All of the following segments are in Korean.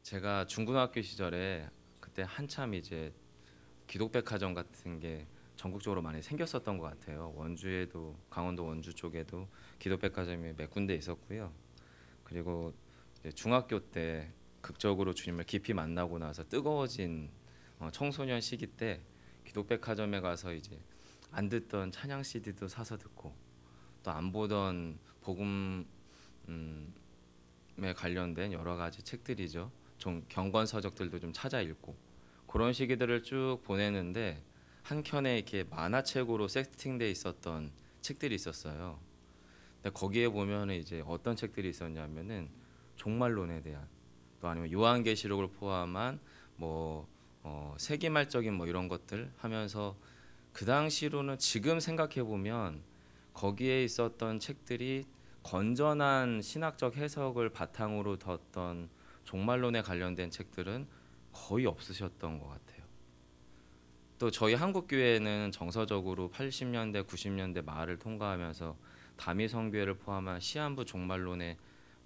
제가 중고등학교 시절에 그때 한참 이제 기독백화점 같은 게 전국적으로 많이 생겼었던 것 같아요. 원주에도 강원도 원주 쪽에도 기독백화점이 몇 군데 있었고요. 그리고 이제 중학교 때 극적으로 주님을 깊이 만나고 나서 뜨거워진 청소년 시기 때 기독백화점에 가서 이제 안 듣던 찬양 CD도 사서 듣고 또 안 보던 복음에 관련된 여러 가지 책들이죠. 좀 경건 서적들도 좀 찾아 읽고 그런 시기들을 쭉 보내는데 한 켠에 이렇게 만화책으로 세팅돼 있었던 책들이 있었어요. 근데 거기에 보면은 이제 어떤 책들이 있었냐면은 종말론에 대한 또 아니면 요한계시록을 포함한 뭐 세기말적인 뭐 이런 것들 하면서 그 당시로는 지금 생각해 보면 거기에 있었던 책들이 건전한 신학적 해석을 바탕으로 뒀던 종말론에 관련된 책들은 거의 없으셨던 것 같아요. 또 저희 한국 교회는 정서적으로 80년대, 90년대 말을 통과하면서 다미성교회를 포함한 시한부 종말론의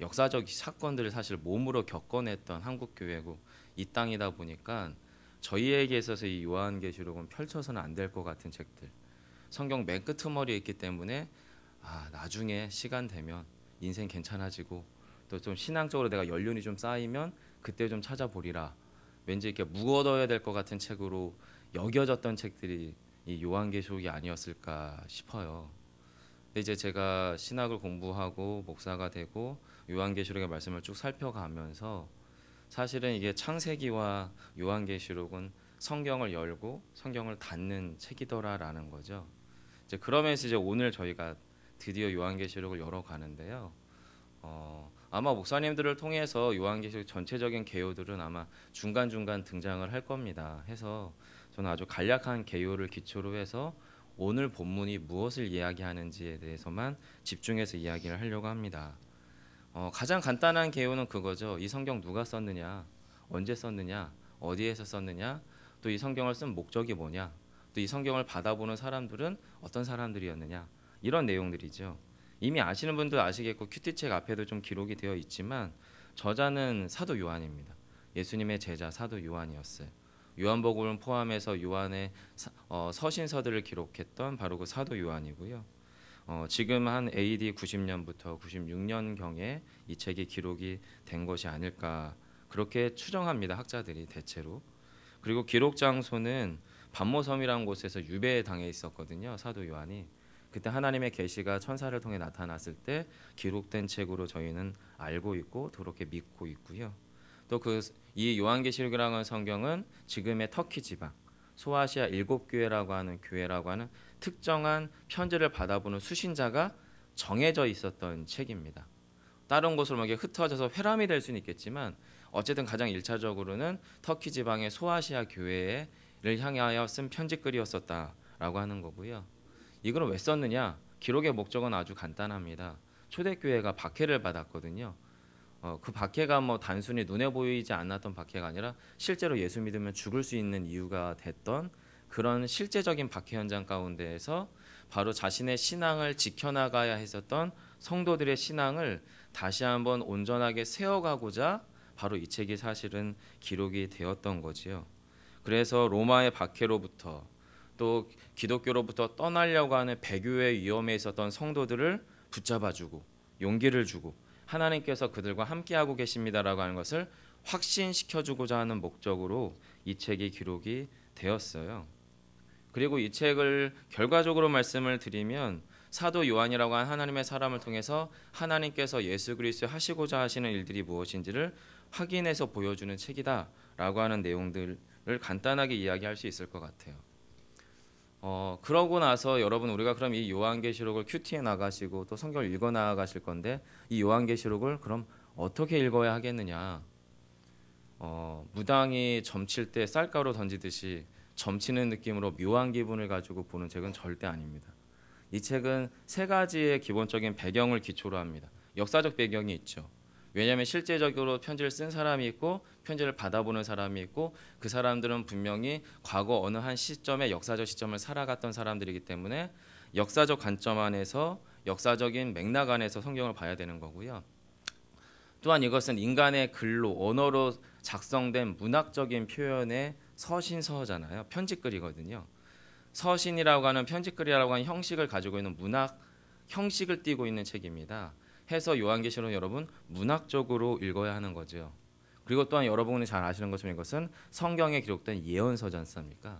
역사적 사건들을 사실 몸으로 겪어냈던 한국 교회고 이 땅이다 보니까 저희에게 있어서 이 요한계시록은 펼쳐서는 안 될 것 같은 책들, 성경 맨 끄트머리에 있기 때문에 나중에 시간 되면 인생 괜찮아지고 또 좀 신앙적으로 내가 연륜이 좀 쌓이면 그때 좀 찾아보리라. 왠지 이렇게 묵어둬야 될 것 같은 책으로 여겨졌던 책들이 이 요한계시록이 아니었을까 싶어요. 근데 이제 제가 신학을 공부하고 목사가 되고 요한계시록의 말씀을 쭉 살펴가면서 사실은 이게 창세기와 요한계시록은 성경을 열고 성경을 닫는 책이더라라는 거죠. 이제 그러면서 이제 오늘 저희가 드디어 요한계시록을 열어가는데요. 아마 목사님들을 통해서 요한계시록 전체적인 개요들은 아마 중간중간 등장을 할 겁니다. 해서 저는 아주 간략한 개요를 기초로 해서 오늘 본문이 무엇을 이야기하는지에 대해서만 집중해서 이야기를 하려고 합니다. 가장 간단한 개요는 그거죠. 이 성경 누가 썼느냐, 언제 썼느냐, 어디에서 썼느냐, 또 이 성경을 쓴 목적이 뭐냐, 또 이 성경을 받아보는 사람들은 어떤 사람들이었느냐, 이런 내용들이죠. 이미 아시는 분도 아시겠고 큐티책 앞에도 좀 기록이 되어 있지만 저자는 사도 요한입니다. 예수님의 제자 사도 요한이었어요. 요한복음을 포함해서 요한의 서신서들을 기록했던 바로 그 사도 요한이고요. 지금 한 AD 90년부터 96년경에 이 책이 기록이 된 것이 아닐까 그렇게 추정합니다. 학자들이 대체로. 그리고 기록 장소는 반모섬이라는 곳에서 유배당해 있었거든요. 사도 요한이. 그때 하나님의 계시가 천사를 통해 나타났을 때 기록된 책으로 저희는 알고 있고 그렇게 믿고 있고요. 또 이 요한계시록이라는 성경은 지금의 터키 지방 소아시아 7교회라고 하는 교회라고 하는 특정한 편지를 받아보는 수신자가 정해져 있었던 책입니다. 다른 곳으로 막 흩어져서 회람이 될 수는 있겠지만 어쨌든 가장 1차적으로는 터키 지방의 소아시아 교회를 향하여 쓴 편지글이었었다라고 하는 거고요. 이걸 왜 썼느냐? 기록의 목적은 아주 간단합니다. 초대교회가 박해를 받았거든요. 그 박해가 뭐 단순히 눈에 보이지 않았던 박해가 아니라 실제로 예수 믿으면 죽을 수 있는 이유가 됐던 그런 실제적인 박해 현장 가운데에서 바로 자신의 신앙을 지켜나가야 했었던 성도들의 신앙을 다시 한번 온전하게 세워가고자 바로 이 책이 사실은 기록이 되었던 거지요. 그래서 로마의 박해로부터 또 기독교로부터 떠나려고 하는 배교의 위험에 있었던 성도들을 붙잡아주고 용기를 주고 하나님께서 그들과 함께하고 계십니다라고 하는 것을 확신시켜주고자 하는 목적으로 이 책이 기록이 되었어요. 그리고 이 책을 결과적으로 말씀을 드리면 사도 요한이라고 한 하나님의 사람을 통해서 하나님께서 예수 그리스도 하시고자 하시는 일들이 무엇인지를 확인해서 보여주는 책이다라고 하는 내용들을 간단하게 이야기할 수 있을 것 같아요. 그러고 나서 여러분 우리가 그럼 이 요한계시록을 큐티에 나가시고 또 성경을 읽어 나가실 건데 이 요한계시록을 그럼 어떻게 읽어야 하겠느냐? 무당이 점칠 때 쌀가루 던지듯이 점치는 느낌으로 묘한 기분을 가지고 보는 책은 절대 아닙니다. 이 책은 세 가지의 기본적인 배경을 기초로 합니다. 역사적 배경이 있죠. 왜냐하면 실제적으로 편지를 쓴 사람이 있고 편지를 받아보는 사람이 있고 그 사람들은 분명히 과거 어느 한 시점에 역사적 시점을 살아갔던 사람들이기 때문에 역사적 관점 안에서 역사적인 맥락 안에서 성경을 봐야 되는 거고요. 또한 이것은 인간의 글로 언어로 작성된 문학적인 표현의 서신서잖아요. 편지글이거든요. 서신이라고 하는 편지글이라고 하는 형식을 가지고 있는 문학 형식을 띠고 있는 책입니다. 해서 요한계시록 여러분 문학적으로 읽어야 하는 거죠. 그리고 또한 여러분이 잘 아시는 것처럼 이것은 성경에 기록된 예언서지 않습니까?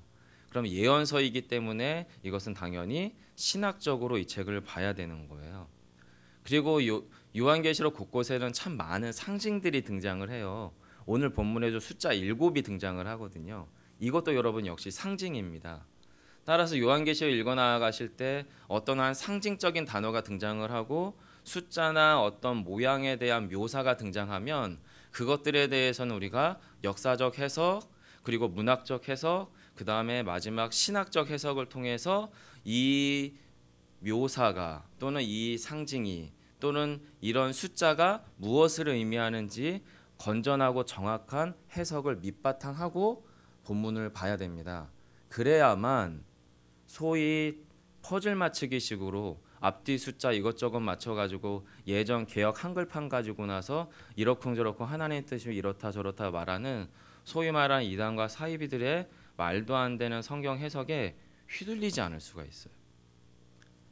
그럼 예언서이기 때문에 이것은 당연히 신학적으로 이 책을 봐야 되는 거예요. 그리고 요한계시록 곳곳에는 참 많은 상징들이 등장을 해요. 오늘 본문에도 숫자 7이 등장을 하거든요. 이것도 여러분 역시 상징입니다. 따라서 요한계시록 읽어나가실 때 어떤 한 상징적인 단어가 등장을 하고 숫자나 어떤 모양에 대한 묘사가 등장하면 그것들에 대해서는 우리가 역사적 해석 그리고 문학적 해석 그 다음에 마지막 신학적 해석을 통해서 이 묘사가 또는 이 상징이 또는 이런 숫자가 무엇을 의미하는지 건전하고 정확한 해석을 밑바탕하고 본문을 봐야 됩니다. 그래야만 소위 퍼즐 맞추기 식으로 앞뒤 숫자 이것저것 맞춰가지고 예전 개역 한글판 가지고 나서 이러쿵저러쿵 하나님의 뜻이 이렇다 저렇다 말하는 소위 말하는 이단과 사이비들의 말도 안 되는 성경 해석에 휘둘리지 않을 수가 있어요.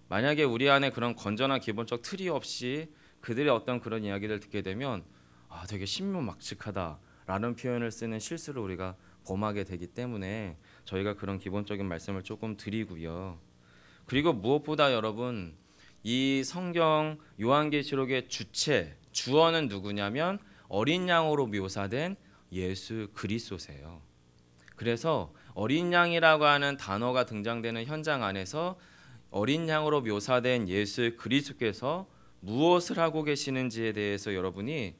만약에 우리 안에 그런 건전한 기본적 틀이 없이 그들의 어떤 그런 이야기를 듣게 되면 되게 신묘막측하다라는 표현을 쓰는 실수를 우리가 범하게 되기 때문에 저희가 그런 기본적인 말씀을 조금 드리고요. 그리고 무엇보다 여러분 이 성경 요한계시록의 주어는 누구냐면 어린 양으로 묘사된 예수 그리스도세요. 그래서 어린 양이라고 하는 단어가 등장되는 현장 안에서 어린 양으로 묘사된 예수 그리스도께서 무엇을 하고 계시는지에 대해서 여러분이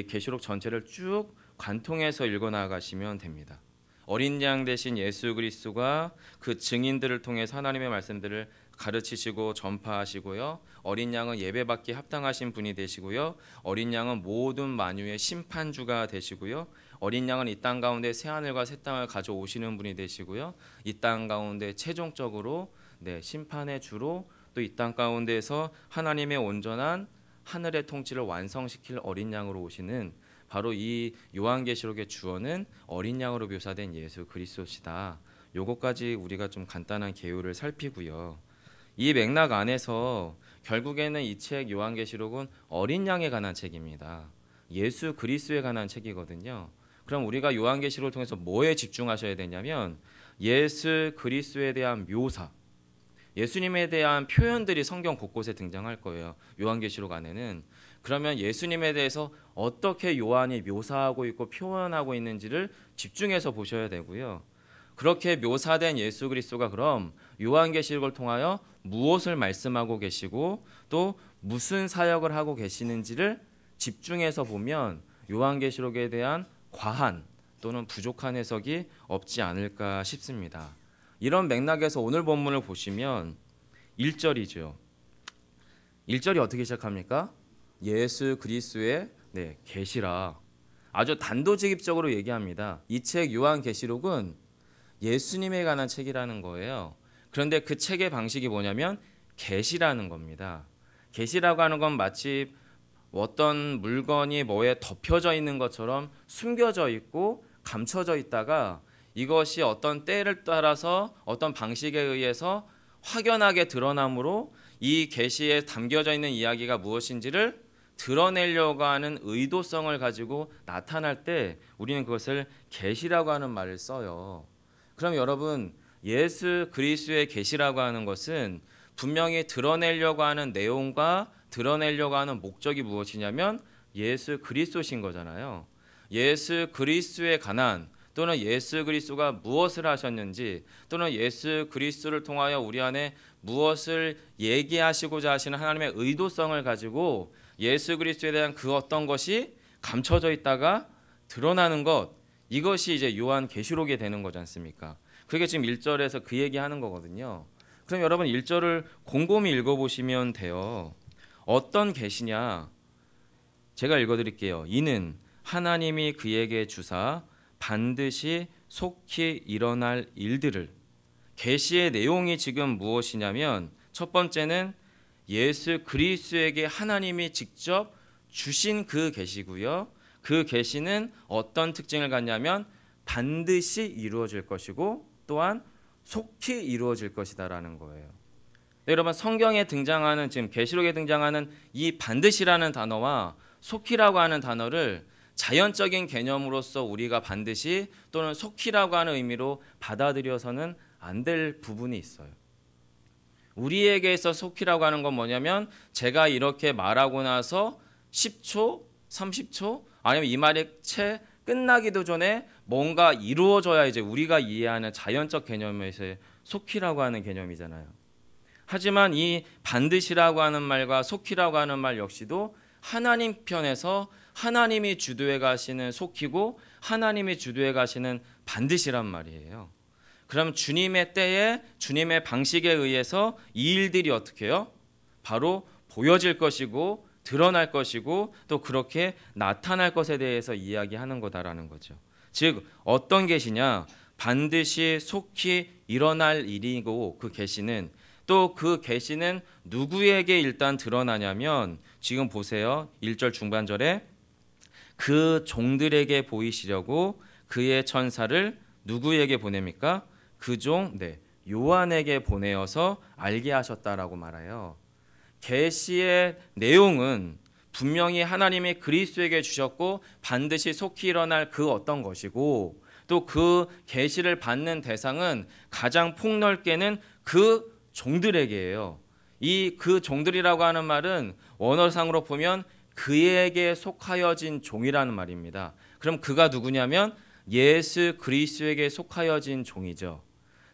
계시록 전체를 쭉 관통해서 읽어나가시면 됩니다. 어린 양 대신 예수 그리스도가 그 증인들을 통해서 하나님의 말씀들을 가르치시고 전파하시고요. 어린 양은 예배받기 합당하신 분이 되시고요. 어린 양은 모든 만유의 심판주가 되시고요. 어린 양은 이 땅 가운데 새하늘과 새 땅을 가져오시는 분이 되시고요. 이 땅 가운데 최종적으로 심판의 주로 또 이 땅 가운데에서 하나님의 온전한 하늘의 통치를 완성시킬 어린 양으로 오시는 바로 이 요한계시록의 주어는 어린 양으로 묘사된 예수 그리스도시다. 요것까지 우리가 좀 간단한 개요를 살피고요. 이 맥락 안에서 결국에는 이 책 요한계시록은 어린 양에 관한 책입니다. 예수 그리스도에 관한 책이거든요. 그럼 우리가 요한계시록을 통해서 뭐에 집중하셔야 되냐면 예수 그리스도에 대한 묘사, 예수님에 대한 표현들이 성경 곳곳에 등장할 거예요. 요한계시록 안에는. 그러면 예수님에 대해서 어떻게 요한이 묘사하고 있고 표현하고 있는지를 집중해서 보셔야 되고요. 그렇게 묘사된 예수 그리스도가 그럼 요한계시록을 통하여 무엇을 말씀하고 계시고 또 무슨 사역을 하고 계시는지를 집중해서 보면 요한계시록에 대한 과한 또는 부족한 해석이 없지 않을까 싶습니다. 이런 맥락에서 오늘 본문을 보시면 1절이죠. 1절이 어떻게 시작합니까? 예수 그리스도의 계시라. 아주 단도직입적으로 얘기합니다. 이 책 요한계시록은 예수님에 관한 책이라는 거예요. 그런데 그 책의 방식이 뭐냐면 계시라는 겁니다. 계시라고 하는 건 마치 어떤 물건이 뭐에 덮여져 있는 것처럼 숨겨져 있고 감춰져 있다가 이것이 어떤 때를 따라서 어떤 방식에 의해서 확연하게 드러남으로 이 계시에 담겨져 있는 이야기가 무엇인지를 드러내려고 하는 의도성을 가지고 나타날 때 우리는 그것을 계시라고 하는 말을 써요. 그럼 여러분 예수 그리스도의 계시라고 하는 것은 분명히 드러내려고 하는 내용과 드러내려고 하는 목적이 무엇이냐면 예수 그리스도신 거잖아요. 예수 그리스도에 관한 또는 예수 그리스도가 무엇을 하셨는지 또는 예수 그리스도를 통하여 우리 안에 무엇을 얘기하시고자 하시는 하나님의 의도성을 가지고 예수 그리스도에 대한 그 어떤 것이 감춰져 있다가 드러나는 것, 이것이 이제 요한계시록이 되는 거지 않습니까? 그게 지금 1절에서 그 얘기하는 거거든요. 그럼 여러분 1절을 곰곰이 읽어보시면 돼요. 어떤 계시냐? 제가 읽어드릴게요. 이는 하나님이 그에게 주사 반드시 속히 일어날 일들을. 계시의 내용이 지금 무엇이냐면 첫 번째는 예수 그리스도에게 하나님이 직접 주신 그 계시고요. 그 계시는 어떤 특징을 갖냐면 반드시 이루어질 것이고 또한 속히 이루어질 것이다라는 거예요. 네, 여러분 성경에 등장하는 지금 계시록에 등장하는 이 반드시라는 단어와 속히라고 하는 단어를 자연적인 개념으로서 우리가 반드시 또는 속히라고 하는 의미로 받아들여서는 안 될 부분이 있어요. 우리에게 있어 속히라고 하는 건 뭐냐면 제가 이렇게 말하고 나서 10초, 30초 아니면 이 말이 채 끝나기도 전에 뭔가 이루어져야 이제 우리가 이해하는 자연적 개념에서의 속히라고 하는 개념이잖아요. 하지만 이 반드시라고 하는 말과 속히라고 하는 말 역시도 하나님 편에서 하나님이 주도해 가시는 속히고 하나님이 주도해 가시는 반드시란 말이에요. 그럼 주님의 때에 주님의 방식에 의해서 이 일들이 어떻게 해요? 바로 보여질 것이고 드러날 것이고 또 그렇게 나타날 것에 대해서 이야기하는 거다라는 거죠. 즉 어떤 계시냐? 반드시 속히 일어날 일이고 그 계시는 또 그 계시는 누구에게 일단 드러나냐면 지금 보세요. 1절 중반절에 그 종들에게 보이시려고 그의 천사를 누구에게 보냅니까? 그 종 요한에게 보내어서 알게 하셨다라고 말해요. 계시의 내용은 분명히 하나님이 그리스도에게 주셨고 반드시 속히 일어날 그 어떤 것이고 또 그 계시를 받는 대상은 가장 폭넓게는 그 종들에게예요. 이 그 종들이라고 하는 말은 원어상으로 보면 그에게 속하여진 종이라는 말입니다. 그럼 그가 누구냐면 예수 그리스도에게 속하여진 종이죠.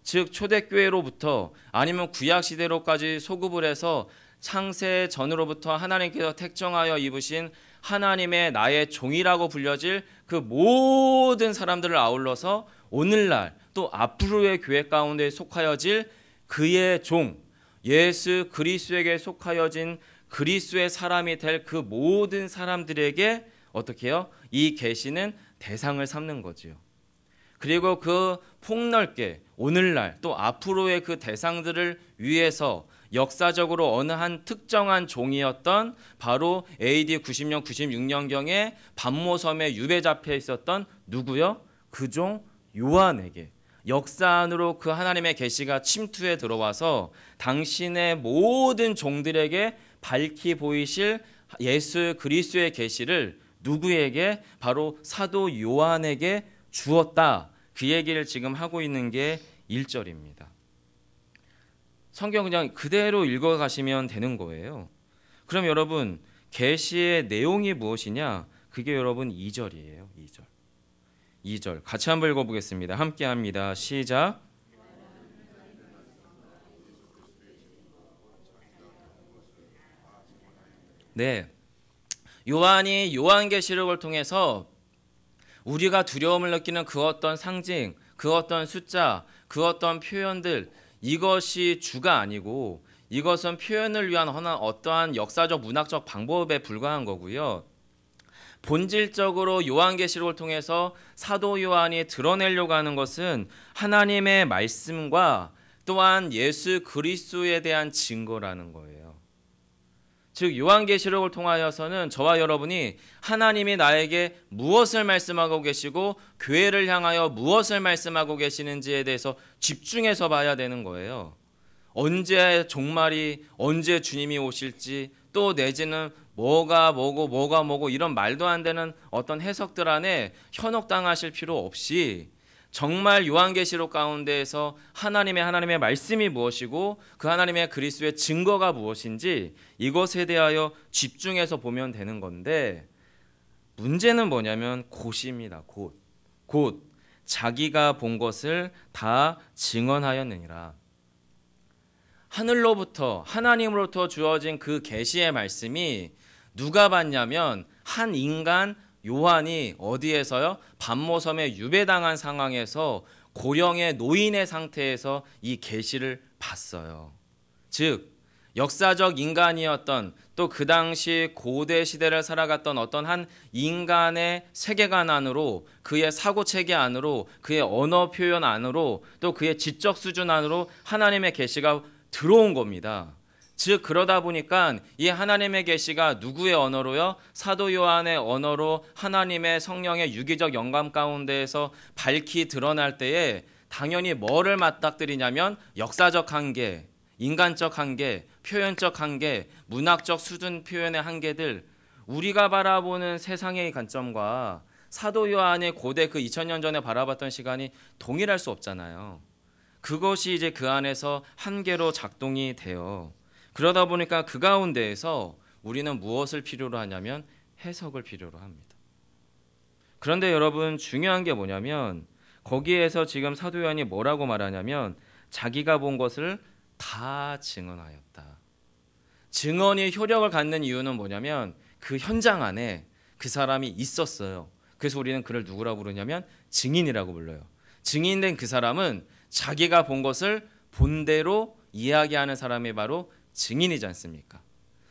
즉 초대교회로부터 아니면 구약시대로까지 소급을 해서 창세 전으로부터 하나님께서 택정하여 입으신 하나님의 나의 종이라고 불려질 그 모든 사람들을 아울러서 오늘날 또 앞으로의 교회 가운데 속하여질 그의 종 예수 그리스도에게 속하여진 그리스도의 사람이 될 그 모든 사람들에게 어떻게 해요? 이 계시는 대상을 삼는 거지요. 그리고 그 폭넓게 오늘날 또 앞으로의 그 대상들을 위해서 역사적으로 어느 한 특정한 종이었던 바로 AD 90년, 96년경에 반모섬에 유배 잡혀 있었던 누구요? 그 종 요한에게 역사 안으로 그 하나님의 계시가 침투해 들어와서 당신의 모든 종들에게 밝히 보이실 예수 그리스도의 계시를 누구에게? 바로 사도 요한에게 주었다. 그 얘기를 지금 하고 있는 게 1절입니다. 성경 그냥 그대로 읽어가시면 되는 거예요. 그럼 여러분 계시의 내용이 무엇이냐? 그게 여러분 2절이에요. 2절 같이 한번 읽어보겠습니다. 함께 합니다. 시작. 네, 요한이 요한계시록을 통해서 우리가 두려움을 느끼는 그 어떤 상징, 그 어떤 숫자, 그 어떤 표현들 이것이 주가 아니고 이것은 표현을 위한 어떠한 역사적 문학적 방법에 불과한 거고요. 본질적으로 요한계시록을 통해서 사도 요한이 드러내려고 하는 것은 하나님의 말씀과 또한 예수 그리스도에 대한 증거라는 거예요. 즉 요한계시록을 통하여서는 저와 여러분이 하나님이 나에게 무엇을 말씀하고 계시고 교회를 향하여 무엇을 말씀하고 계시는지에 대해서 집중해서 봐야 되는 거예요. 언제 종말이 언제 주님이 오실지 또 내지는 뭐가 뭐고 이런 말도 안 되는 어떤 해석들 안에 현혹당하실 필요 없이 정말 요한계시록 가운데에서 하나님의 말씀이 무엇이고 그 하나님의 그리스도의 증거가 무엇인지 이것에 대하여 집중해서 보면 되는 건데 문제는 뭐냐면 곧입니다. 곧 자기가 본 것을 다 증언하였느니라. 하늘로부터 하나님으로부터 주어진 그 계시의 말씀이 누가 봤냐면 한 인간 요한이 어디에서요? 반모섬에 유배당한 상황에서 고령의 노인의 상태에서 이 계시를 봤어요. 즉 역사적 인간이었던 또 그 당시 고대 시대를 살아갔던 어떤 한 인간의 세계관 안으로 그의 사고체계 안으로 그의 언어 표현 안으로 또 그의 지적 수준 안으로 하나님의 계시가 들어온 겁니다. 즉 그러다 보니까 이 하나님의 계시가 누구의 언어로요? 사도 요한의 언어로 하나님의 성령의 유기적 영감 가운데에서 밝히 드러날 때에 당연히 뭐를 맞닥뜨리냐면 역사적 한계, 인간적 한계, 표현적 한계, 문학적 수준 표현의 한계들, 우리가 바라보는 세상의 관점과 사도 요한의 고대 그 2000년 전에 바라봤던 시간이 동일할 수 없잖아요. 그것이 이제 그 안에서 한계로 작동이 돼요. 그러다 보니까 그 가운데에서 우리는 무엇을 필요로 하냐면 해석을 필요로 합니다. 그런데 여러분 중요한 게 뭐냐면 거기에서 지금 사도 요한이 뭐라고 말하냐면 자기가 본 것을 다 증언하였다. 증언이 효력을 갖는 이유는 뭐냐면 그 현장 안에 그 사람이 있었어요. 그래서 우리는 그를 누구라고 부르냐면 증인이라고 불러요. 증인된 그 사람은 자기가 본 것을 본대로 이야기하는 사람이 바로 증인이지 않습니까?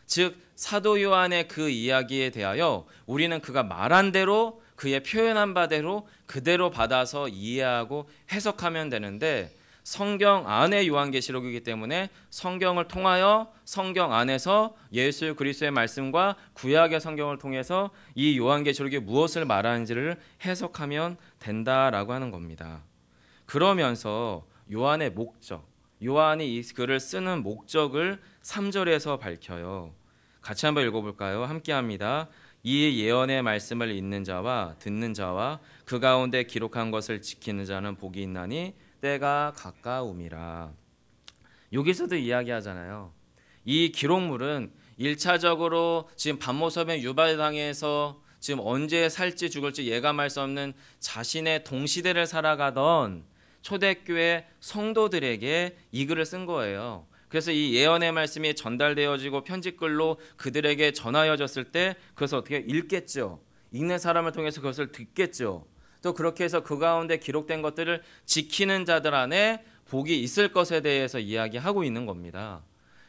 즉 사도 요한의 그 이야기에 대하여 우리는 그가 말한 대로 그의 표현한 바대로 그대로 받아서 이해하고 해석하면 되는데 성경 안의 요한계시록이기 때문에 성경을 통하여 성경 안에서 예수 그리스도의 말씀과 구약의 성경을 통해서 이 요한계시록이 무엇을 말하는지를 해석하면 된다라고 하는 겁니다. 그러면서 요한의 목적, 요한이 이 글을 쓰는 목적을 3절에서 밝혀요. 같이 한번 읽어볼까요? 함께 합니다. 이 예언의 말씀을 읽는 자와 듣는 자와 그 가운데 기록한 것을 지키는 자는 복이 있나니 때가 가까움이라. 여기서도 이야기하잖아요. 이 기록물은 1차적으로 지금 반모섬의 유발당에서 지금 언제 살지 죽을지 예감할 수 없는 자신의 동시대를 살아가던 초대교회 성도들에게 이 글을 쓴 거예요. 그래서 이 예언의 말씀이 전달되어지고 편지글로 그들에게 전하여졌을 때 그것을 어떻게 읽겠죠. 읽는 사람을 통해서 그것을 듣겠죠. 또 그렇게 해서 그 가운데 기록된 것들을 지키는 자들 안에 복이 있을 것에 대해서 이야기하고 있는 겁니다.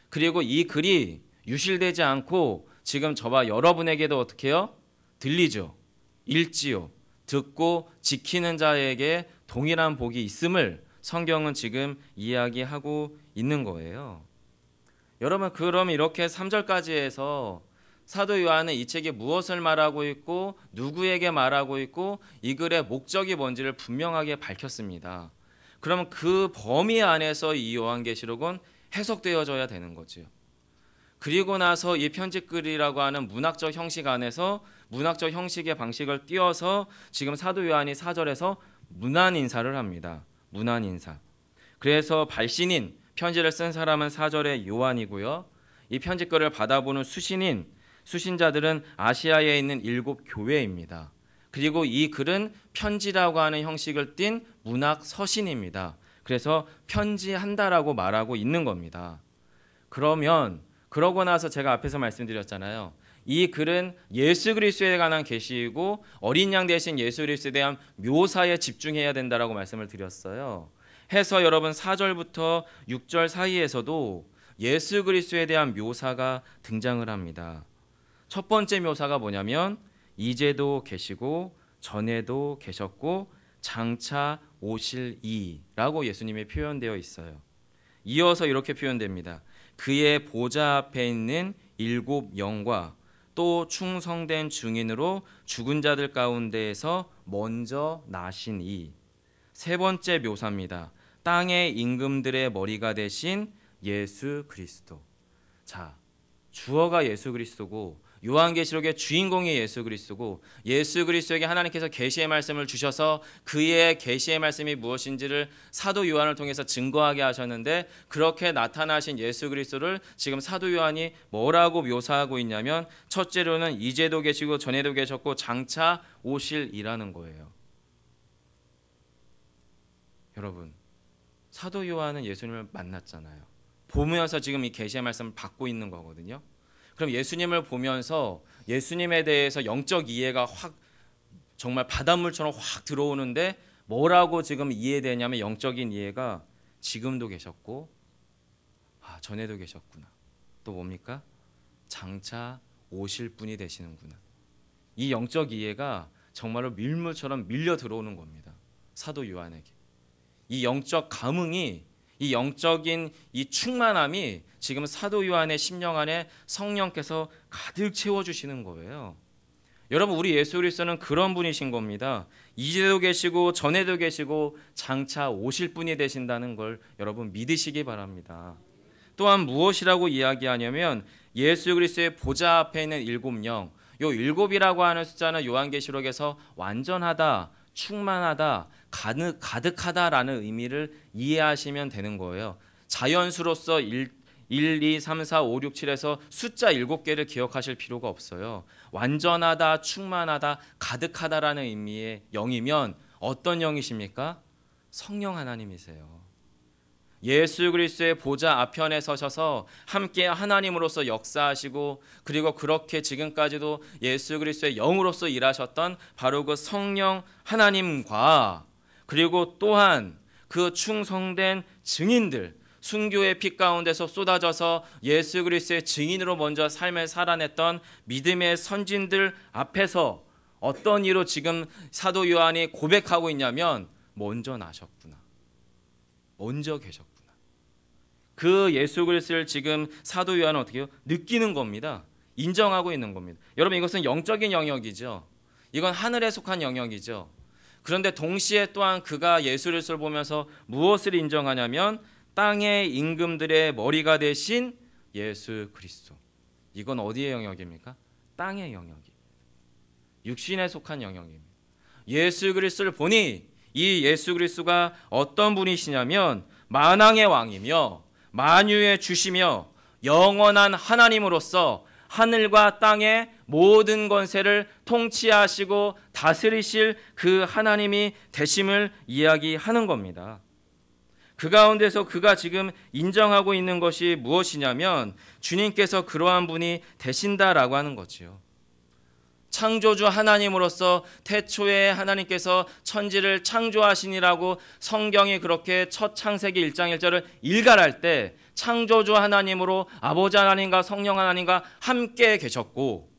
그리고 이 글이 유실되지 않고 지금 저와 여러분에게도 어떻게 해요? 들리죠. 읽지요. 듣고 지키는 자에게 동일한 복이 있음을 성경은 지금 이야기하고 있는 거예요. 여러분 그럼 이렇게 3절까지 해서 사도 요한은 이 책이 무엇을 말하고 있고 누구에게 말하고 있고 이 글의 목적이 뭔지를 분명하게 밝혔습니다. 그러면 그 범위 안에서 이 요한계시록은 해석되어져야 되는 거죠. 그리고 나서 이 편집글이라고 하는 문학적 형식 안에서 문학적 형식의 방식을 띄워서 지금 사도 요한이 4절에서 문안 인사를 합니다. 문안 인사. 그래서 발신인 편지를 쓴 사람은 4절에 요한이고요. 이 편집글을 받아보는 수신자들은 아시아에 있는 7교회입니다. 그리고 이 글은 편지라고 하는 형식을 띤 문학 서신입니다. 그래서 편지한다라고 말하고 있는 겁니다. 그러고 나서 제가 앞에서 말씀드렸잖아요. 이 글은 예수 그리스도에 관한 계시이고 어린 양 대신 예수 그리스도에 대한 묘사에 집중해야 된다라고 말씀을 드렸어요. 해서 여러분 4절부터 6절 사이에서도 예수 그리스도에 대한 묘사가 등장을 합니다. 첫 번째 묘사가 뭐냐면 이제도 계시고 전에도 계셨고 장차 오실 이라고 예수님이 표현되어 있어요. 이어서 이렇게 표현됩니다. 그의 보좌 앞에 있는 7 영과 또 충성된 증인으로 죽은 자들 가운데에서 먼저 나신 이. 세 번째 묘사입니다. 땅의 임금들의 머리가 되신 예수 그리스도. 자, 주어가 예수 그리스도고 요한계시록의 주인공이 예수 그리스도고 예수 그리스도에게 하나님께서 계시의 말씀을 주셔서 그의 계시의 말씀이 무엇인지를 사도 요한을 통해서 증거하게 하셨는데 그렇게 나타나신 예수 그리스도를 지금 사도 요한이 뭐라고 묘사하고 있냐면 첫째로는 이제도 계시고 전에도 계셨고 장차 오실 이라는 거예요. 여러분 사도 요한은 예수님을 만났잖아요. 보면서 지금 이 계시의 말씀을 받고 있는 거거든요. 그럼 예수님을 보면서 예수님에 대해서 영적 이해가 확 정말 바닷물처럼 확 들어오는데 뭐라고 지금 이해되냐면 영적인 이해가 지금도 계셨고 전에도 계셨구나. 또 뭡니까? 장차 오실 분이 되시는구나. 이 영적 이해가 정말로 밀물처럼 밀려 들어오는 겁니다. 사도 요한에게. 이 영적 감흥이 이 영적인 이 충만함이 지금 사도 요한의 심령 안에 성령께서 가득 채워주시는 거예요. 여러분, 우리 예수 그리스도는 그런 분이신 겁니다. 이제도 계시고 전에도 계시고 장차 오실 분이 되신다는 걸 여러분 믿으시기 바랍니다. 또한 무엇이라고 이야기하냐면 예수 그리스도의 보좌 앞에 있는 일곱 영, 요 일곱이라고 하는 숫자는 요한계시록에서 완전하다, 충만하다, 가득하다라는 의미를 이해하시면 되는 거예요. 자연수로서 1, 2, 3, 4, 5, 6, 7에서 숫자 7개를 기억하실 필요가 없어요. 완전하다, 충만하다, 가득하다라는 의미의 영이면 어떤 영이십니까? 성령 하나님이세요. 예수 그리스도의 보좌 앞편에 서셔서 함께 하나님으로서 역사하시고 그리고 그렇게 지금까지도 예수 그리스도의 영으로서 일하셨던 바로 그 성령 하나님과 그리고 또한 그 충성된 증인들, 순교의 피 가운데서 쏟아져서 예수 그리스도의 증인으로 먼저 삶을 살아냈던 믿음의 선진들 앞에서 어떤 이로 지금 사도 요한이 고백하고 있냐면 먼저 나셨구나, 먼저 계셨구나. 그 예수 그리스도를 지금 사도 요한은 어떻게 해요? 느끼는 겁니다. 인정하고 있는 겁니다. 여러분, 이것은 영적인 영역이죠. 이건 하늘에 속한 영역이죠. 그런데 동시에 또한 그가 예수 그리스도를 보면서 무엇을 인정하냐면 땅의 임금들의 머리가 되신 예수 그리스도. 이건 어디의 영역입니까? 땅의 영역입니다. 육신에 속한 영역입니다. 예수 그리스도를 보니 이 예수 그리스도가 어떤 분이시냐면 만왕의 왕이며 만유의 주시며 영원한 하나님으로서 하늘과 땅의 모든 권세를 통치하시고 다스리실 그 하나님이 되심을 이야기하는 겁니다. 그 가운데서 그가 지금 인정하고 있는 것이 무엇이냐면 주님께서 그러한 분이 되신다라고 하는 거지요. 창조주 하나님으로서 태초에 하나님께서 천지를 창조하시니라고 성경이 그렇게 첫 창세기 1장 1절을 일갈할 때 창조주 하나님으로 아버지 하나님과 성령 하나님과 함께 계셨고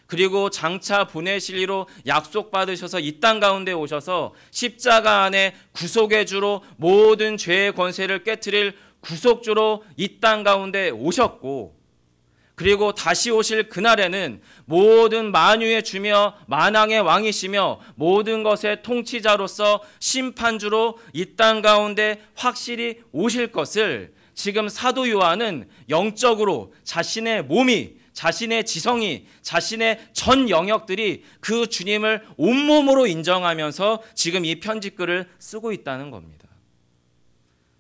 그리고 장차 보내실 이로 약속받으셔서 이 땅 가운데 오셔서 십자가 안에 구속의 주로 모든 죄의 권세를 깨트릴 구속주로 이 땅 가운데 오셨고 그리고 다시 오실 그날에는 모든 만유의 주며 만왕의 왕이시며 모든 것의 통치자로서 심판주로 이 땅 가운데 확실히 오실 것을 지금 사도 요한은 영적으로 자신의 몸이, 자신의 지성이, 자신의 전 영역들이 그 주님을 온몸으로 인정하면서 지금 이 편지글을 쓰고 있다는 겁니다.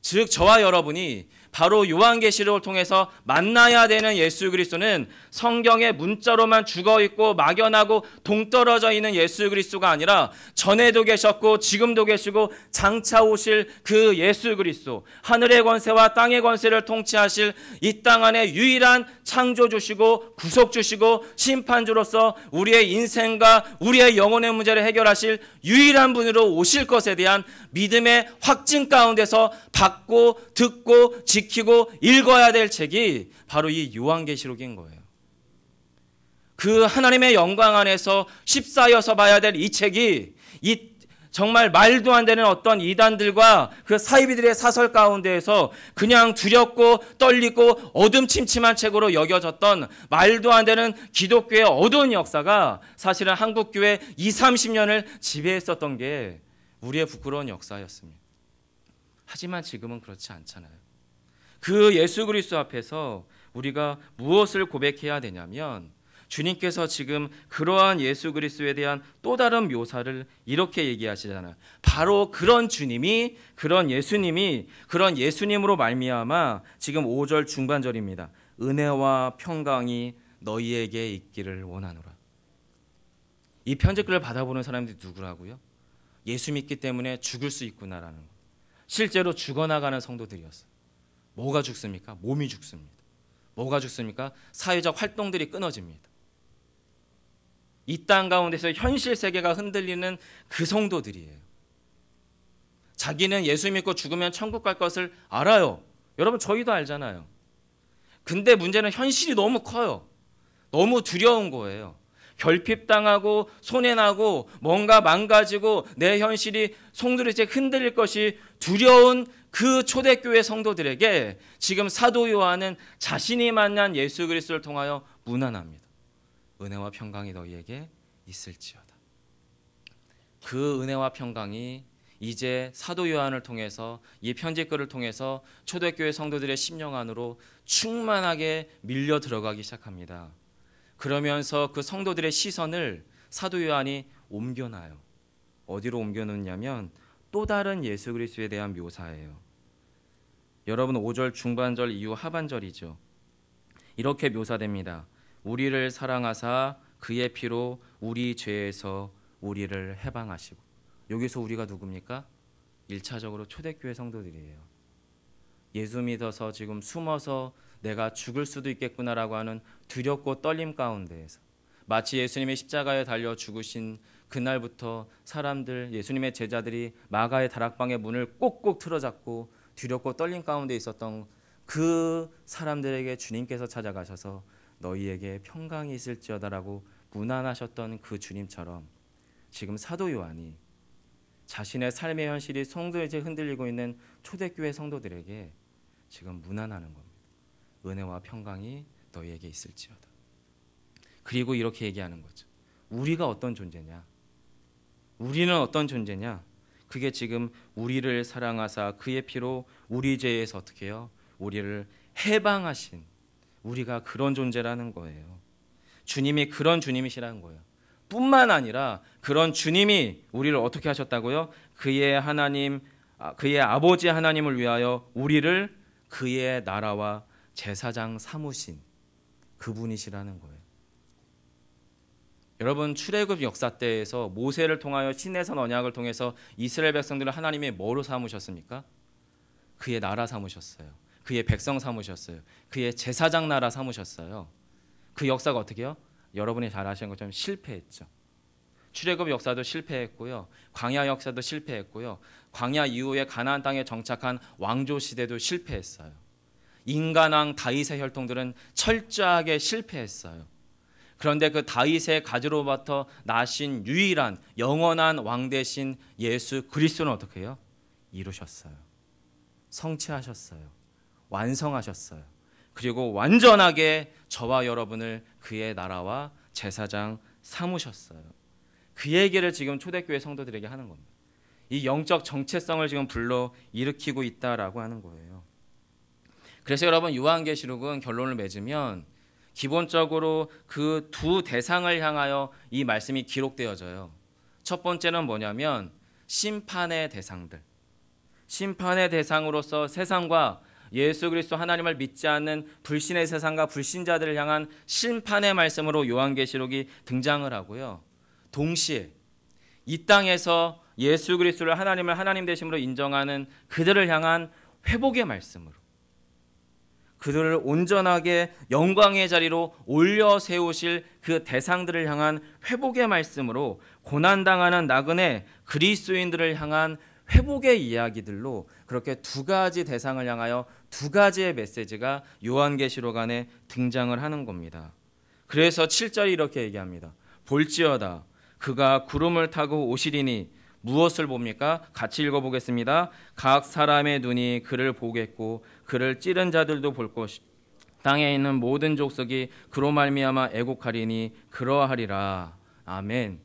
즉 저와 여러분이 바로 요한계시록을 통해서 만나야 되는 예수 그리스도는 성경의 문자로만 죽어있고 막연하고 동떨어져 있는 예수 그리스도가 아니라 전에도 계셨고 지금도 계시고 장차 오실 그 예수 그리스도, 하늘의 권세와 땅의 권세를 통치하실 이 땅 안에 유일한 창조주시고 구속주시고 심판주로서 우리의 인생과 우리의 영혼의 문제를 해결하실 유일한 분으로 오실 것에 대한 믿음의 확증 가운데서 받고 듣고 지키고 읽어야 될 책이 바로 이 요한계시록인 거예요. 그 하나님의 영광 안에서 휩싸여서 봐야 될 이 책이 이 정말 말도 안 되는 어떤 이단들과 그 사이비들의 사설 가운데에서 그냥 두렵고 떨리고 어둠침침한 책으로 여겨졌던 말도 안 되는 기독교의 어두운 역사가 사실은 한국교회 20-30년을 지배했었던 게 우리의 부끄러운 역사였습니다. 하지만 지금은 그렇지 않잖아요. 그 예수 그리스도 앞에서 우리가 무엇을 고백해야 되냐면 주님께서 지금 그러한 예수 그리스도에 대한 또 다른 묘사를 이렇게 얘기하시잖아요. 바로 그런 주님이, 그런 예수님이, 그런 예수님으로 말미암아 지금 5절 중반절입니다. 은혜와 평강이 너희에게 있기를 원하노라. 이 편지글을 받아보는 사람들이 누구라고요? 예수 믿기 때문에 죽을 수 있구나라는 거. 실제로 죽어나가는 성도들이었어요. 뭐가 죽습니까? 몸이 죽습니다. 뭐가 죽습니까? 사회적 활동들이 끊어집니다. 이 땅 가운데서 현실 세계가 흔들리는 그 성도들이에요. 자기는 예수 믿고 죽으면 천국 갈 것을 알아요. 여러분 저희도 알잖아요. 근데 문제는 현실이 너무 커요. 너무 두려운 거예요. 결핍당하고 손해나고 뭔가 망가지고 내 현실이 송두리째 흔들릴 것이 두려운 그 초대교회 성도들에게 지금 사도 요한은 자신이 만난 예수 그리스도를 통하여 문안합니다. 은혜와 평강이 너희에게 있을지어다. 그 은혜와 평강이 이제 사도 요한을 통해서 이 편지글을 통해서 초대교회 성도들의 심령 안으로 충만하게 밀려 들어가기 시작합니다. 그러면서 그 성도들의 시선을 사도 요한이 옮겨놔요. 어디로 옮겨놓냐면 또 다른 예수 그리스도에 대한 묘사예요. 여러분 5절 중반절 이후 하반절이죠. 이렇게 묘사됩니다. 우리를 사랑하사 그의 피로 우리 죄에서 우리를 해방하시고. 여기서 우리가 누굽니까? 1차적으로 초대교회 성도들이에요. 예수 믿어서 지금 숨어서 내가 죽을 수도 있겠구나라고 하는 두렵고 떨림 가운데에서 마치 예수님의 십자가에 달려 죽으신 그날부터 사람들, 예수님의 제자들이 마가의 다락방의 문을 꼭꼭 틀어잡고 두렵고 떨림 가운데 있었던 그 사람들에게 주님께서 찾아가셔서 너희에게 평강이 있을지어다라고 문안하셨던 그 주님처럼 지금 사도 요한이 자신의 삶의 현실이 성도에게 흔들리고 있는 초대교회 성도들에게 지금 문안하는 겁니다. 은혜와 평강이 너희에게 있을지어다. 그리고 이렇게 얘기하는 거죠. 우리가 어떤 존재냐? 우리는 어떤 존재냐? 그게 지금 우리를 사랑하사 그의 피로 우리 죄에서 어떻게 해요? 우리를 해방하신 우리가 그런 존재라는 거예요. 주님이 그런 주님이시라는 거예요. 뿐만 아니라 그런 주님이 우리를 어떻게 하셨다고요? 그의 하나님, 그의 아버지 하나님을 위하여 우리를 그의 나라와 제사장 삼으신 그분이시라는 거예요. 여러분 출애굽 역사 때에서 모세를 통하여 시내산 언약을 통해서 이스라엘 백성들을 하나님이 뭐로 삼으셨습니까? 그의 나라 삼으셨어요. 그의 백성 삼으셨어요. 그의 제사장 나라 삼으셨어요. 그 역사가 어떻게 해요? 여러분이 잘 아시는 것처럼 실패했죠. 출애굽 역사도 실패했고요. 광야 역사도 실패했고요. 광야 이후에 가나안 땅에 정착한 왕조 시대도 실패했어요. 인간왕 다윗의 혈통들은 철저하게 실패했어요. 그런데 그 다윗의 가지로부터 나신 유일한 영원한 왕 되신 예수 그리스도는 어떻게 해요? 이루셨어요. 성취하셨어요. 완성하셨어요. 그리고 완전하게 저와 여러분을 그의 나라와 제사장 삼으셨어요. 그 얘기를 지금 초대교회 성도들에게 하는 겁니다. 이 영적 정체성을 지금 불러 일으키고 있다라고 하는 거예요. 그래서 여러분 요한계시록은 결론을 맺으면 기본적으로 그 두 대상을 향하여 이 말씀이 기록되어져요. 첫 번째는 뭐냐면 심판의 대상들. 심판의 대상으로서 세상과 예수 그리스도 하나님을 믿지 않는 불신의 세상과 불신자들을 향한 심판의 말씀으로 요한계시록이 등장을 하고요. 동시에 이 땅에서 예수 그리스도를 하나님을 하나님 되심으로 인정하는 그들을 향한 회복의 말씀으로 그들을 온전하게 영광의 자리로 올려 세우실 그 대상들을 향한 회복의 말씀으로 고난당하는 나그네 그리스도인들을 향한 회복의 이야기들로 그렇게 두 가지 대상을 향하여 두 가지의 메시지가 요한계시록 안에 등장을 하는 겁니다. 그래서 7절이 이렇게 얘기합니다. 볼지어다 그가 구름을 타고 오시리니 무엇을 봅니까? 같이 읽어보겠습니다. 각 사람의 눈이 그를 보겠고 그를 찌른 자들도 볼 것이 땅에 있는 모든 족속이 그로 말미암아 애곡하리니 그러하리라. 아멘.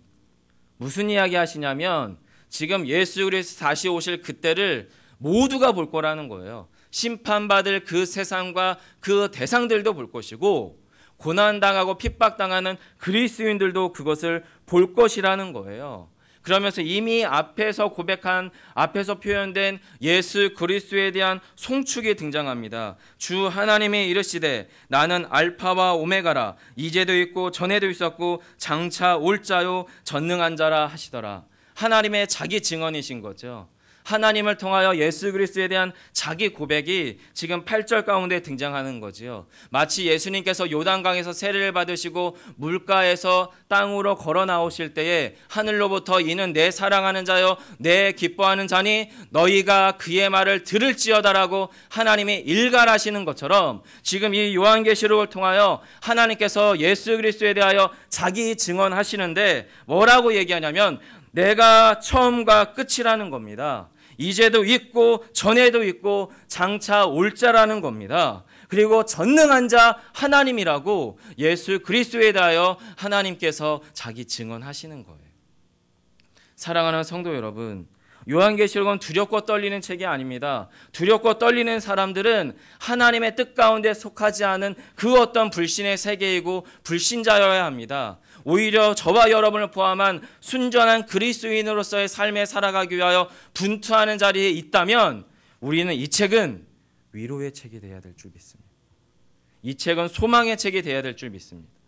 무슨 이야기 하시냐면 지금 예수 그리스도 다시 오실 그때를 모두가 볼 거라는 거예요. 심판받을 그 세상과 그 대상들도 볼 것이고 고난당하고 핍박당하는 그리스도인들도 그것을 볼 것이라는 거예요. 그러면서 이미 앞에서 고백한 앞에서 표현된 예수 그리스도에 대한 송축이 등장합니다. 주 하나님이 이르시되 나는 알파와 오메가라 이제도 있고 전에도 있었고 장차 올 자요 전능한 자라 하시더라. 하나님의 자기 증언이신 거죠. 하나님을 통하여 예수 그리스도에 대한 자기 고백이 지금 8절 가운데 등장하는 거지요. 마치 예수님께서 요단강에서 세례를 받으시고 물가에서 땅으로 걸어 나오실 때에 하늘로부터 이는 내 사랑하는 자여 내 기뻐하는 자니 너희가 그의 말을 들을지어다라고 하나님이 일갈하시는 것처럼 지금 이 요한계시록을 통하여 하나님께서 예수 그리스도에 대하여 자기 증언하시는데 뭐라고 얘기하냐면 내가 처음과 끝이라는 겁니다. 이제도 있고 전에도 있고 장차 올 자라는 겁니다. 그리고 전능한 자 하나님이라고 예수 그리스도에 대하여 하나님께서 자기 증언하시는 거예요. 사랑하는 성도 여러분, 요한계시록은 두렵고 떨리는 책이 아닙니다. 두렵고 떨리는 사람들은 하나님의 뜻 가운데 속하지 않은 그 어떤 불신의 세계이고 불신자여야 합니다. 오히려 저와 여러분을 포함한 순전한 그리스도인으로서의 삶에 살아가기 위하여 분투하는 자리에 있다면 우리는 이 책은 위로의 책이 되어야 될 줄 믿습니다. 이 책은 소망의 책이 되어야 될 줄 믿습니다.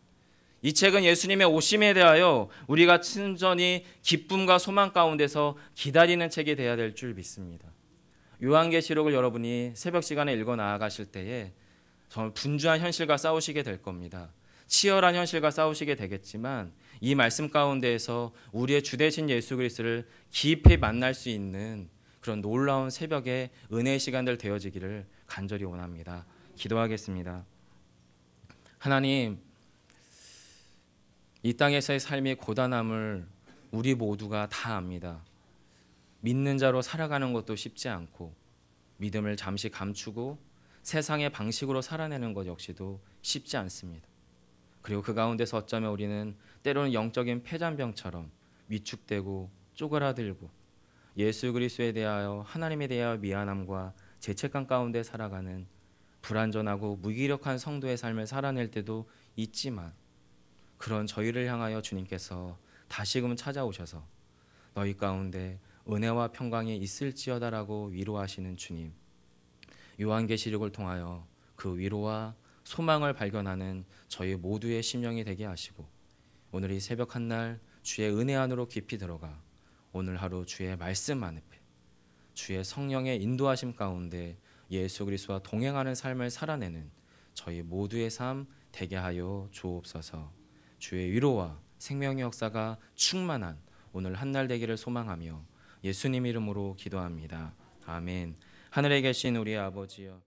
이 책은 예수님의 오심에 대하여 우리가 순전히 기쁨과 소망 가운데서 기다리는 책이 되어야 될 줄 믿습니다. 요한계시록을 여러분이 새벽 시간에 읽어 나아가실 때에 정말 분주한 현실과 싸우시게 될 겁니다. 치열한 현실과 싸우시게 되겠지만 이 말씀 가운데에서 우리의 주 되신 예수 그리스도를 깊이 만날 수 있는 그런 놀라운 새벽의 은혜의 시간들 되어지기를 간절히 원합니다. 기도하겠습니다. 하나님, 이 땅에서의 삶의 고단함을 우리 모두가 다 압니다. 믿는 자로 살아가는 것도 쉽지 않고 믿음을 잠시 감추고 세상의 방식으로 살아내는 것 역시도 쉽지 않습니다. 그리고 그 가운데서 어쩌면 우리는 때로는 영적인 폐잔병처럼 위축되고 쪼그라들고 예수 그리스도에 대하여 하나님에 대하여 미안함과 죄책감 가운데 살아가는 불완전하고 무기력한 성도의 삶을 살아낼 때도 있지만 그런 저희를 향하여 주님께서 다시금 찾아오셔서 너희 가운데 은혜와 평강이 있을지어다라고 위로하시는 주님, 요한계시록을 통하여 그 위로와 소망을 발견하는 저희 모두의 심령이 되게 하시고 오늘 이 새벽 한날 주의 은혜 안으로 깊이 들어가 오늘 하루 주의 말씀 안에 주의 성령의 인도하심 가운데 예수 그리스도와 동행하는 삶을 살아내는 저희 모두의 삶 되게 하여 주옵소서. 주의 위로와 생명의 역사가 충만한 오늘 한날 되기를 소망하며 예수님 이름으로 기도합니다. 아멘. 하늘에 계신 우리 아버지여,